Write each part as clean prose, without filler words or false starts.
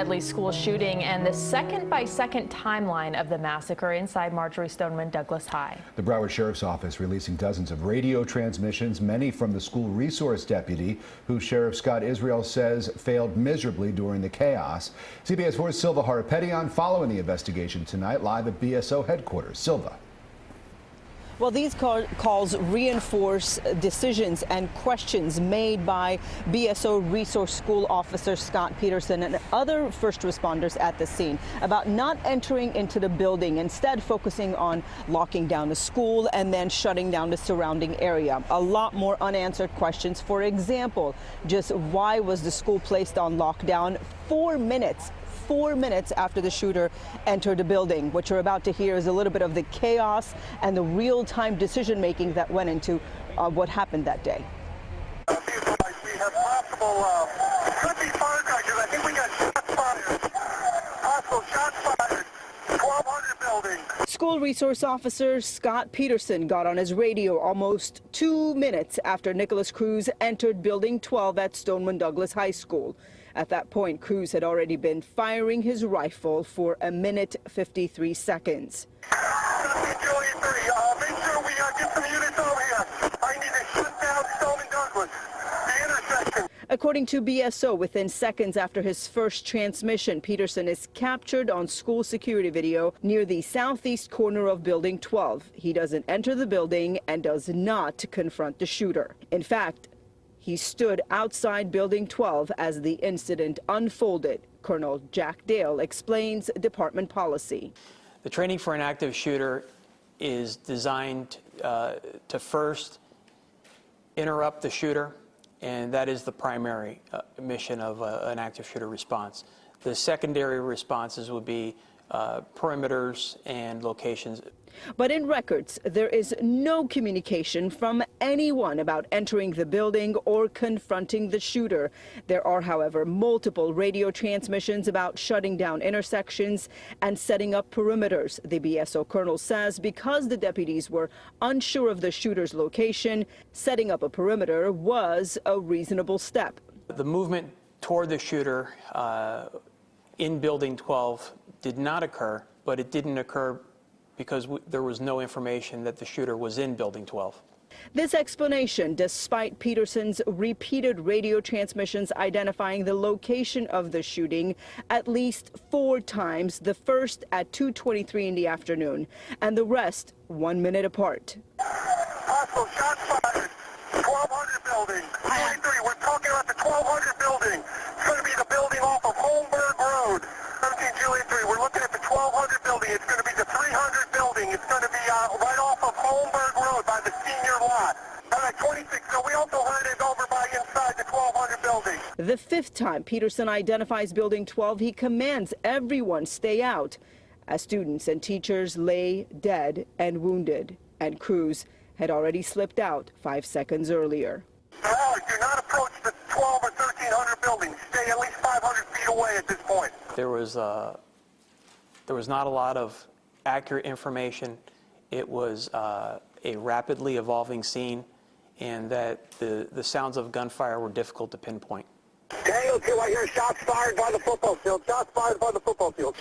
Deadly school shooting and the second-by-second timeline of the massacre inside Marjory Stoneman Douglas High. The Broward Sheriff's Office releasing dozens of radio transmissions, many from the school resource deputy, who Sheriff Scott Israel says failed miserably during the chaos. CBS 4's Silva Harapetian following the investigation tonight, live at BSO headquarters. Silva. Well, these calls reinforce decisions and questions made by BSO Resource School Officer Scott Peterson and other first responders at the scene about not entering into the building, instead focusing on locking down the school and then shutting down the surrounding area. A lot more unanswered questions. For example, just why was the school placed on lockdown 4 minutes after the shooter entered the building? What you're about to hear is a little bit of the chaos and the real-time decision-making that went into what happened that day. We have possible, could be firecrackers. I think we got shots fired. Possible shots fired. 1200 building. School resource officer Scott Peterson got on his radio almost 2 minutes after Nicholas Cruz entered Building 12 at Stoneman Douglas High School. At that point, Cruz had already been firing his rifle for 1 minute 53 seconds. Make sure we get some units over here. I need to shut down Stoneman Douglas, the intersection. According to BSO, within seconds after his first transmission, Peterson is captured on school security video near the southeast corner of Building 12. He doesn't enter the building and does not confront the shooter. In fact, he stood outside Building 12 as the incident unfolded. Colonel Jack Dale explains department policy. The training for an active shooter is designed to first interrupt the shooter, and that is the primary mission of an active shooter response. The secondary responses would be perimeters and locations. But in records, there is no communication from anyone about entering the building or confronting the shooter. There are, however, multiple radio transmissions about shutting down intersections and setting up perimeters. The BSO colonel says because the deputies were unsure of the shooter's location, setting up a perimeter was a reasonable step. The movement toward the shooter in Building 12 did not occur, but it didn't occur because there was no information that the shooter was in Building 12. This explanation, despite Peterson's repeated radio transmissions identifying the location of the shooting at least 4 times, the first at 2:23 in the afternoon, and the rest 1 minute apart. Possible shots fired. 1200 building. 23, we're talking about the 1200 building. It's going to be the building off of Holmberg Road. 17 Juliet 3, we're looking at the 1200 building. It's going to be the 300 building. It's going to be right off of Holmberg Road by the senior lot. All right, 26, so we also heard it over by inside the 1200 building. The 5th time Peterson identifies Building 12, he commands everyone stay out as students and teachers lay dead and wounded. And Cruz had already slipped out 5 seconds earlier. Do not approach the 12 or 1300 buildings. Stay at least 500 feet away at this point. There was not a lot of accurate information. It was a rapidly evolving scene, and that the sounds of gunfire were difficult to pinpoint. Daniel 2, I hear shots fired by the football field. Shots fired by the football field.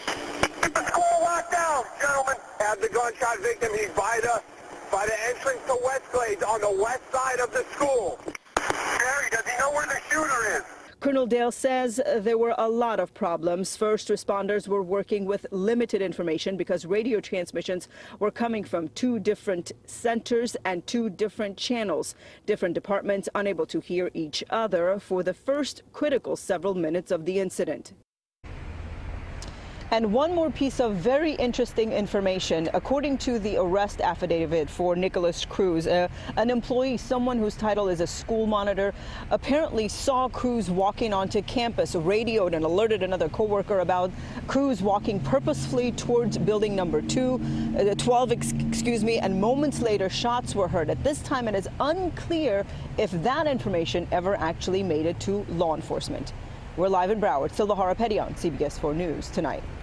Get the school locked down, gentlemen. Have the gunshot victim. He's by the entrance to Westglades on the west side of the school. Barry, does he know where the shooter is? Colonel Dale says there were a lot of problems. First responders were working with limited information because radio transmissions were coming from 2 different centers and 2 different channels. Different departments unable to hear each other for the first critical several minutes of the incident. And one more piece of very interesting information. According to the arrest affidavit for Nicholas Cruz, an employee, someone whose title is a school monitor, apparently saw Cruz walking onto campus, radioed and alerted another coworker about Cruz walking purposefully towards building number 12, and moments later shots were heard. At this time, it is unclear if that information ever actually made it to law enforcement. We're live in Broward. Silva Harapetian, CBS 4 News Tonight.